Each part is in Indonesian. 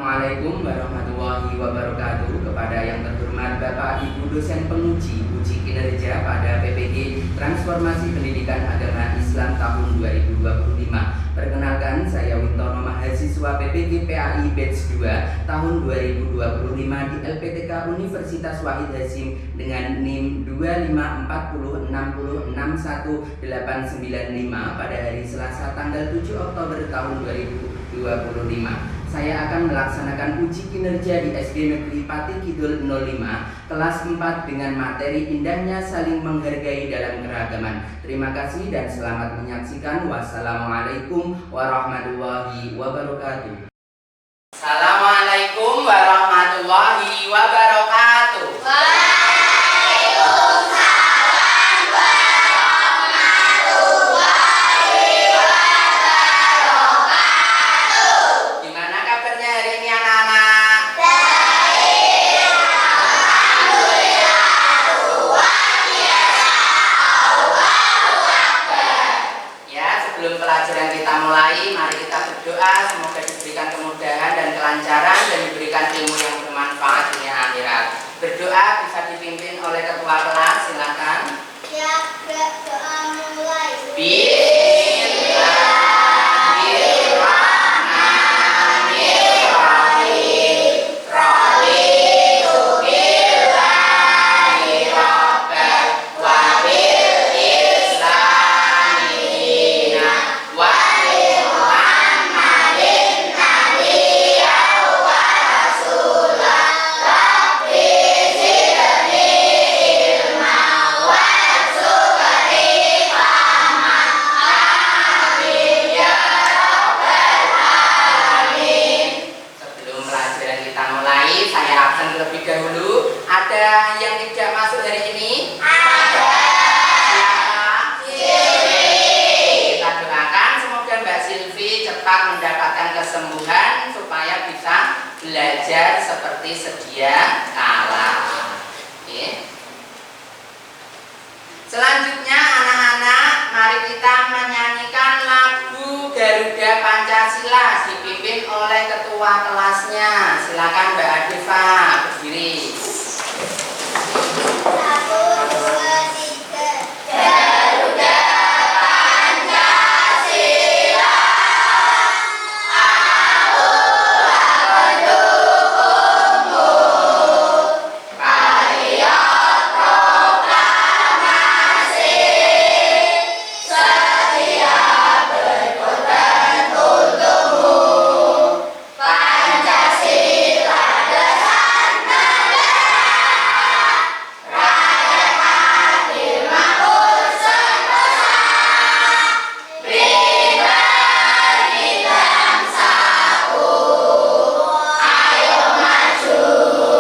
Assalamualaikum warahmatullahi wabarakatuh. Kepada yang terhormat Bapak Ibu dosen penguji uji kinerja pada PPG Transformasi Pendidikan Agama Islam tahun 2025. Perkenalkan, saya Wintono, mahasiswa PPG PAI Batch 2 tahun 2025 di LPTK Universitas Wahid Hasyim dengan NIM 2540606189 pada hari Selasa tanggal 7 Oktober tahun 2025. Saya akan melaksanakan uji kinerja di SD Negeri Pati Kidul 05 kelas 4 dengan materi indahnya saling menghargai dalam keragaman. Terima kasih dan selamat menyaksikan. Wassalamualaikum warahmatullahi wabarakatuh. Assalamualaikum warahmatullahi wabarakatuh. Pelajaran kita mulai, mari kita berdoa semoga diberikan kemudahan dan kelancaran dan diberikan ilmu yang bermanfaat dunia akhirat. Berdoa bisa dipimpin oleh ketua kelas, silakan. Ya, berdoa mulai. Terlebih dahulu, ada yang tidak masuk hari ini? Ada. Siapa? Silvi. Kita doakan semoga Mbak Silvi cepat mendapatkan kesembuhan supaya bisa belajar seperti sedia kala. Oke. Selanjutnya anak-anak, mari kita menyanyikan lagu Garuda Pancasila dipimpin oleh ketua kelasnya. Silakan Mbak Adifa berdiri. 1, 2, 3. Garuda Pancasila, aku pendukungmu. Patriot proklamasi, setia berkorban untukmu. Pancasila dasar negara, rakyat adil makmur sentosa, pribadi bangsaku. Ayo maju,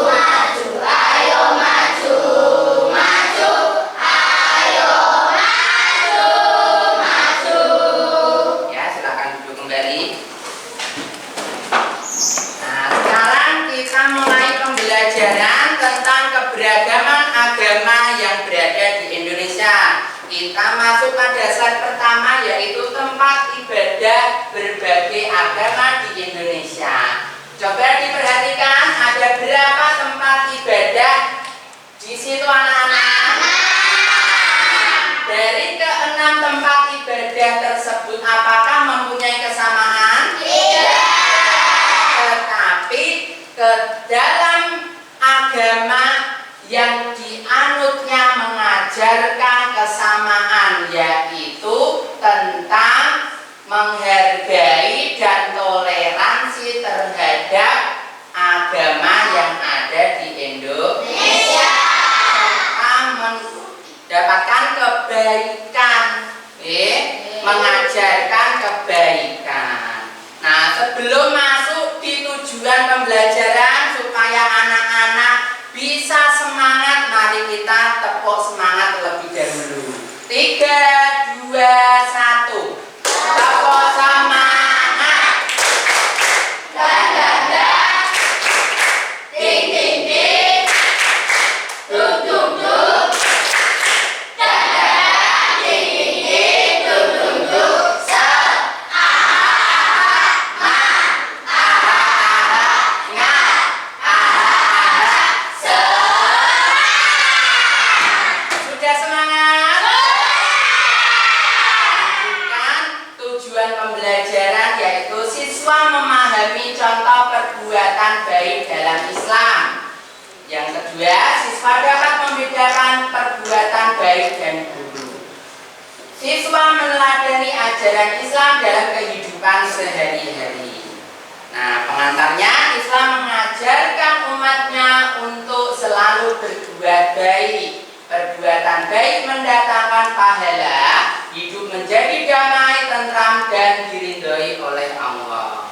maju, ayo maju, maju, ayo maju, maju. Ya, silakan duduk kembali. Nah, sekarang kita mulai pembelajaran tentang keberagaman agama yang berada di Indonesia. Kita masuk pada slide pertama, yaitu tempat ibadah berbagai agama di Indonesia. Coba diperhatikan, ada berapa tempat ibadah di situ anak-anak? Dari ke-6 tempat ibadah tersebut, apakah mempunyai kesamaan? Tidak. Tetapi ke dalam agama yang dianutnya mengajarkan kesamaan, yaitu tentang menghargai dan toleransi terhadap agama yang ada di Indonesia, serta mendapatkan kebaikan, mengajarkan kebaikan. Nah, sebelum masuk di tujuan pembelajaran supaya anak-anak bisa semangat, mari kita tepuk semangat terlebih dahulu. 3, 2, 1. Tepuk semangat. Dan, ding, ding, ding. Dung, dung, dung. Dan, ding, ding, ding. Dung, dung, dung. Se, ah, ah, ah, ah, ah, ah, ah. kedua, siswa dapat membedakan perbuatan baik dan buruk. Siswa meneladani ajaran Islam dalam kehidupan sehari-hari. Nah, pengantarnya, Islam mengajarkan umatnya untuk selalu berbuat baik. Perbuatan baik mendatangkan pahala, hidup menjadi damai, tentram, dan diridhoi oleh Allah.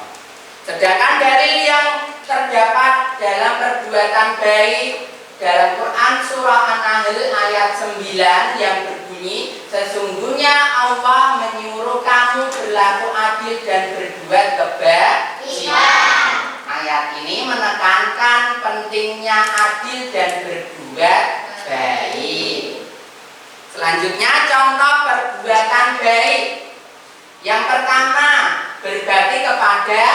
Sedangkan dalil yang terdapat dalam perbuatan baik dalam Quran surah An-Nahl ayat 9 yang berbunyi, sesungguhnya Allah menyuruh kamu berlaku adil dan berbuat kebajikan. Ayat ini menekankan pentingnya adil dan berbuat baik. Selanjutnya contoh perbuatan baik. Yang pertama, berbakti kepada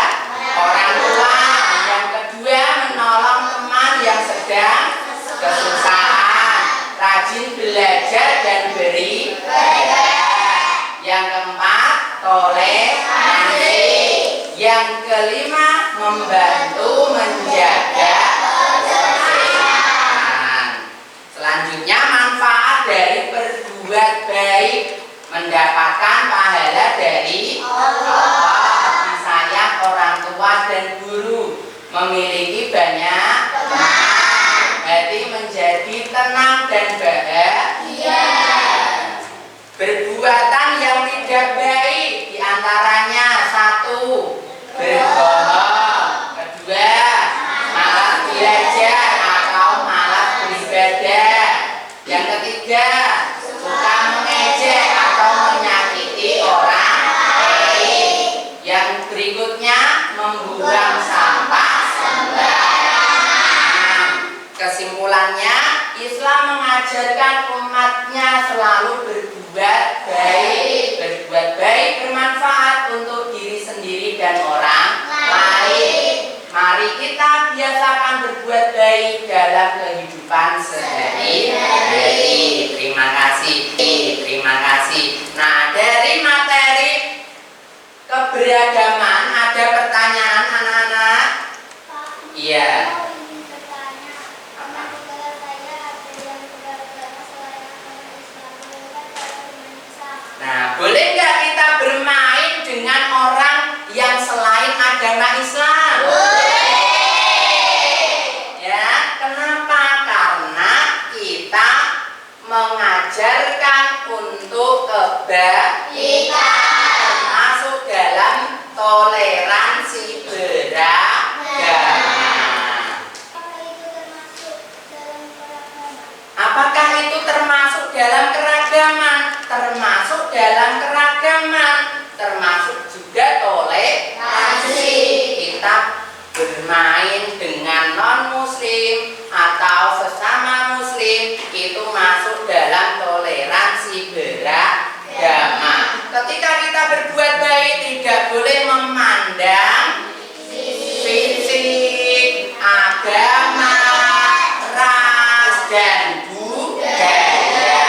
orang tua. Yang kedua, menolong teman yang sedang kesusahan. Rajin belajar dan beri belajar. Yang keempat, toleransi. Yang kelima, membantu menjaga kesehatan. Selanjutnya, manfaat dari berbuat baik, mendapatkan pahala dari Allah, disayang orang tua dan guru, memiliki banyak teman, hati menjadi tenang dan bahagia. Perbuatan yang tidak baik diantaranya: satu, berbohong; kedua, malas belajar atau malas beribadah; yang ketiga, suka mengejek atau menyakiti orang lain; yang berikutnya, membuang sampah sembarangan. Kesimpulannya, Islam mengajarkan umatnya selalu berbuat baik. Berbuat baik bermanfaat untuk diri sendiri dan orang lain. Mari kita biasakan berbuat baik dalam kehidupan sehari-hari. Terima kasih. Terima kasih. Nah, dari materi keberagaman ada pertanyaan anak-anak? Iya. Nah, boleh nggak kita bermain dengan orang yang selain agama Islam? Boleh. Ya, kenapa? Karena kita mengajarkan untuk kebaikan, termasuk dalam toleransi beragama. Apakah itu termasuk dalam keragaman? Termasuk dalam keragaman, termasuk juga toleransi. Kita bermain dengan non-muslim atau sesama muslim, itu masuk dalam toleransi beragama. Ketika kita berbuat baik, tidak boleh memandang fisik, agama, ras, dan budaya.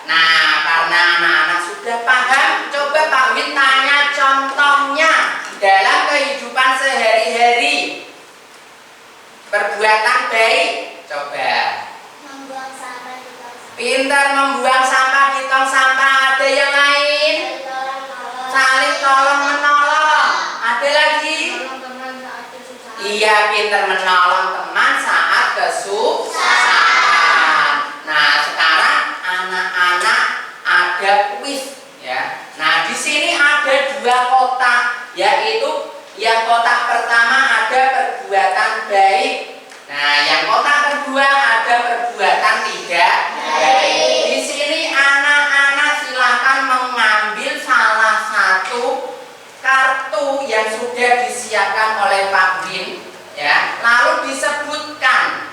Nah, karena anak-anak sudah paham, coba Pak Win tanya contohnya dalam kehidupan sehari-hari. Perbuatan baik, coba. Membuang sampah di tong sampah. Pintar membuang sampah di tong sampah. Ada yang lain? Saling tolong menolong. Ada lagi? Iya, pintar menolong teman saat kesusahan. Nah, sekarang anak-anak ada kuis, ya. Nah, di sini ada dua kotak, yaitu yang kotak pertama ada perbuatan baik. Nah, yang kotak kedua ada perbuatan tidak baik. Di sini anak-anak silahkan mengambil salah satu kartu yang sudah disiapkan oleh Pak Win, ya. Lalu disebutkan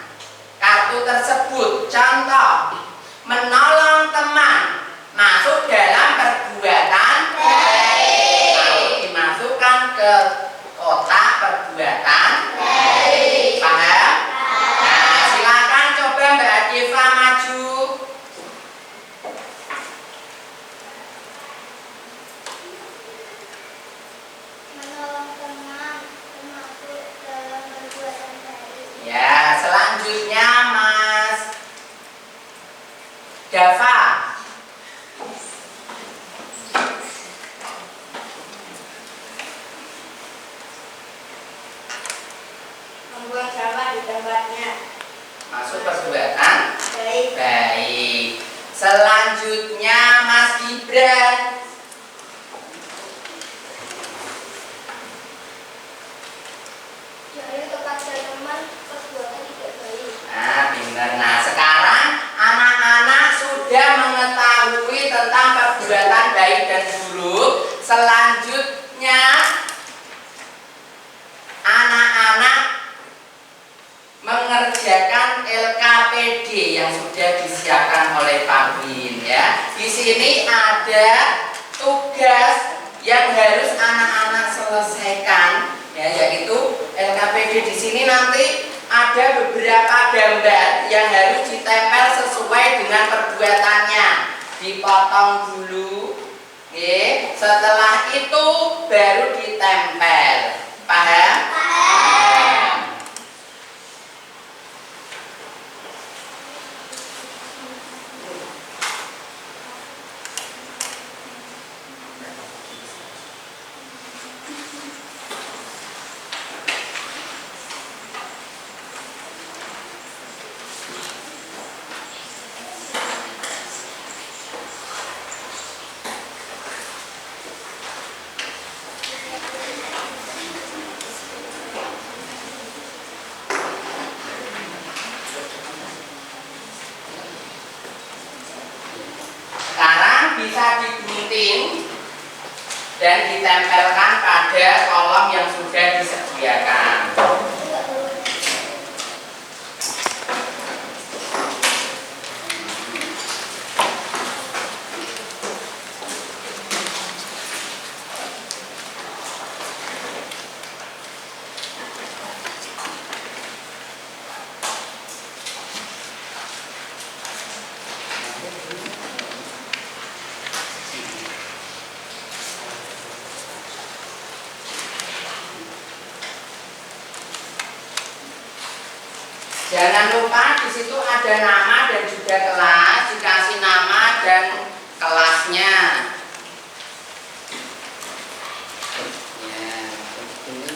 kartu tersebut. Contoh, menolong teman masuk dalam perbuatan baik. Lalu dimasukkan ke kotak perbuatan baik. Paham? Nah, silakan coba Mbak Adifa maju. Menolong teman termasuk dalam perbuatan baik. Ya, selanjutnya Selanjutnya Mas Gibran. Dari kepada teman perbuatan tidak baik. Nah, benar. Nah, sekarang anak-anak sudah mengetahui tentang perbuatan baik dan buruk. Selanjutnya anak-anak mengerjakan LKPD yang sudah disiapkan oleh Pak Win ya. Di sini ada tugas yang harus anak-anak selesaikan ya, yaitu LKPD. Di sini nanti ada beberapa gambar yang harus ditempel sesuai dengan perbuatannya. Dipotong dulu. Oke, setelah itu baru ditempel. Paham? Paham. Sekarang bisa digunting dan ditempelkan pada kolom yang sudah disediakan. Jangan lupa di situ ada nama dan juga kelas, dikasih nama dan kelasnya. Ya, ini.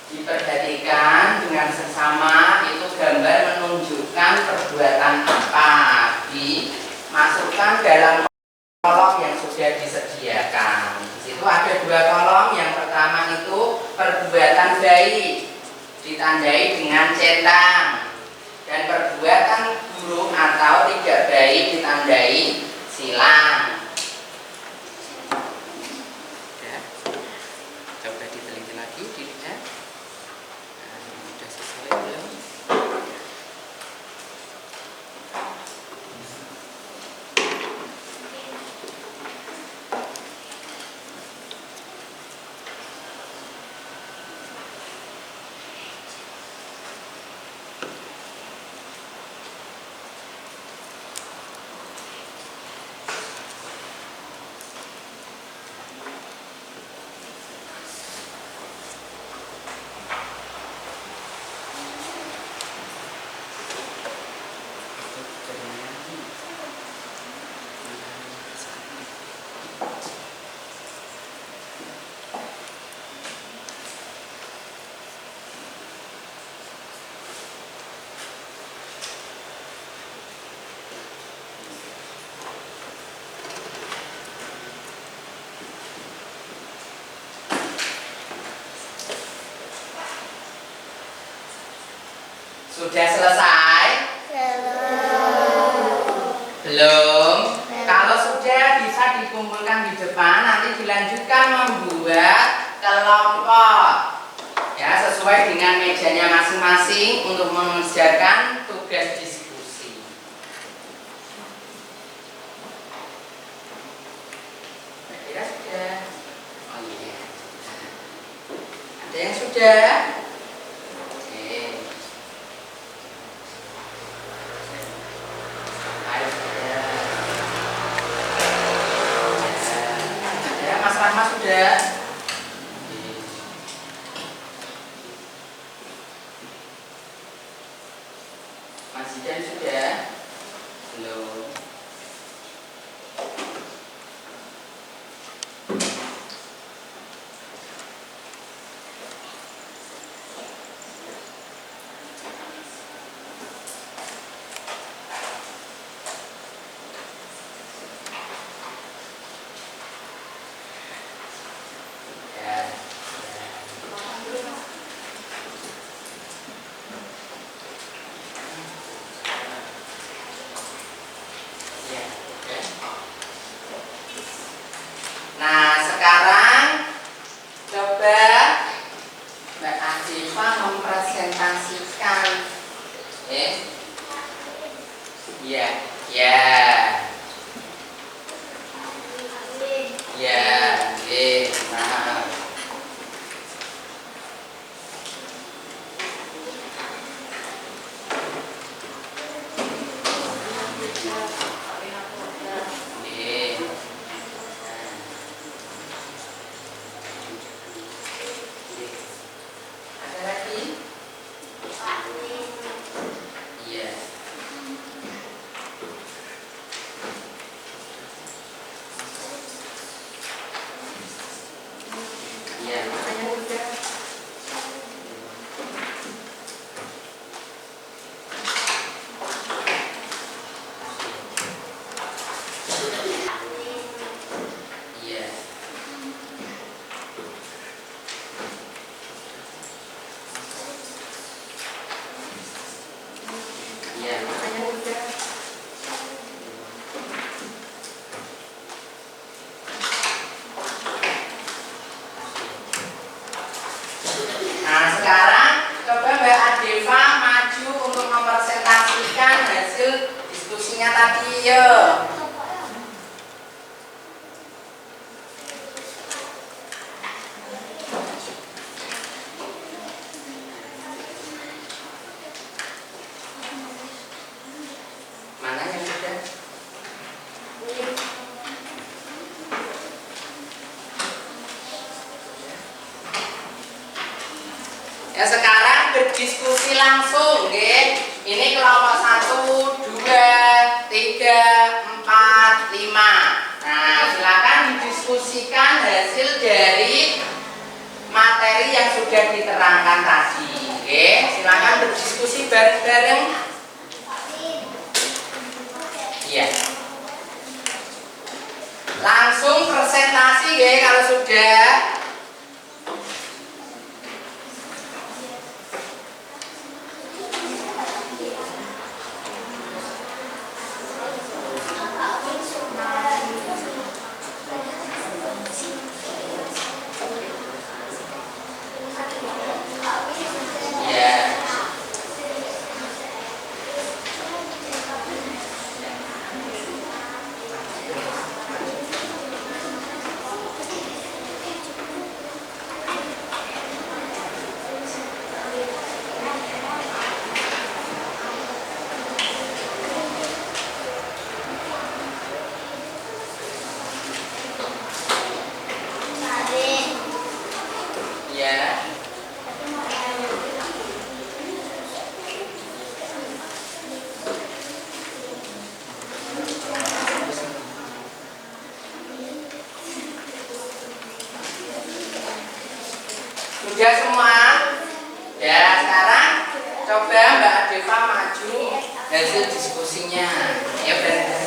Diperhatikan dengan sesama, itu gambar menunjukkan perbuatan apa. Dimasukkan dalam kolom yang sudah disediakan. Di situ ada dua kolom. Yang pertama itu perbuatan baik, ditandai dengan centang, dan perbuatan buruk atau tidak baik ditandai silang. Coba diteliti lagi dilihat. Sudah sesuai belum? Sudah selesai? Belum? Kalau sudah bisa dikumpulkan di depan, nanti dilanjutkan membuat kelompok. Ya, sesuai dengan mejanya masing-masing untuk mengerjakan tugas diskusi. Kira sudah? Oh iya. Ada yang sudah? Sudah. Mas Zidan sudah? Belum. Nah, sekarang coba Mbak Adifa mempresentasikan. Ya, ya. Ya, nah. Ada lagi? Iya. Iya, makanya udah. Iya. Iya, makanya udah. Nah, sekarang coba Mbak Adifa maju untuk mempresentasikan hasil diskusinya tadi, yuk. Mana yang sudah? Ya, sekarang berdiskusi langsung, nggih. Ini kelompok 1, 2, 3, 4, 5. Nah, silakan didiskusikan hasil dari materi yang sudah diterangkan tadi. Oke, silakan berdiskusi bareng-bareng. Iya. Langsung presentasi ya kalau sudah. Sudah semua? Ya, sekarang coba Mbak Adeva maju hasil diskusinya. Ya, benar.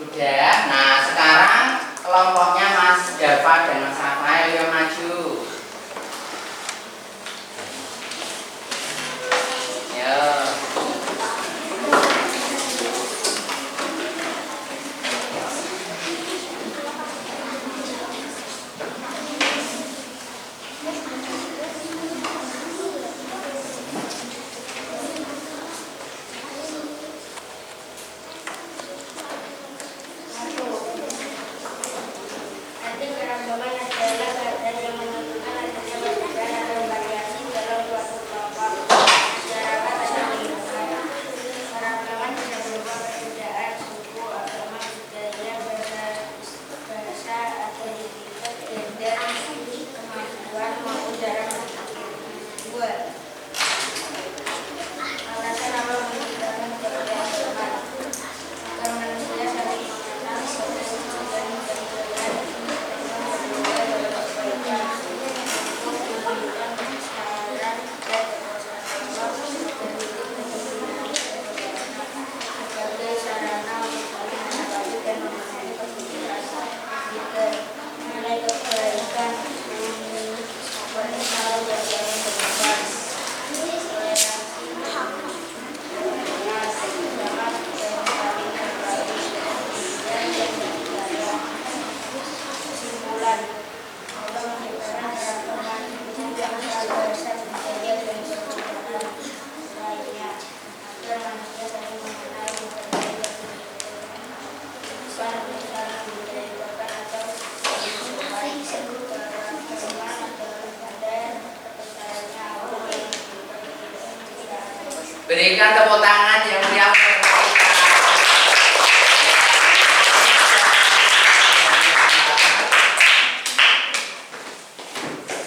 Sudah. Nah, sekarang kelompoknya Mas Dava dan Mas Rafael yang maju. Ya. Berikan tepuk tangan yang meriah.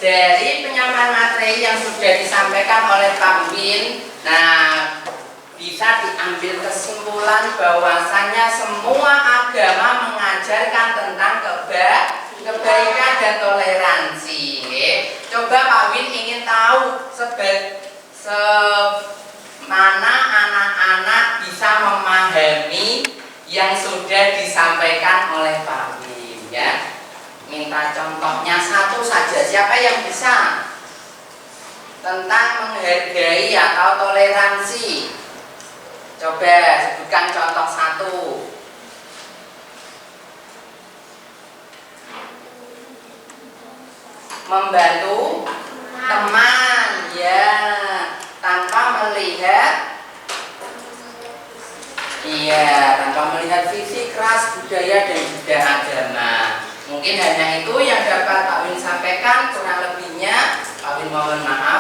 Dari penyampaian materi yang sudah disampaikan oleh Pak Win, nah bisa diambil kesimpulan bahwasannya semua agama mengajarkan tentang kebaikan dan toleransi. Coba Pak Win ingin tahu mana anak-anak bisa memahami yang sudah disampaikan oleh Pak Win, ya. Minta contohnya satu saja, siapa yang bisa? tentang menghargai atau toleransi. Coba sebutkan contoh satu. Membantu teman, ya, tanpa melihat, iya, tanpa melihat fisik, ras, budaya, dan juga agama. Mungkin hanya itu yang dapat Pak Win sampaikan, kurang lebihnya Pak Win mohon maaf.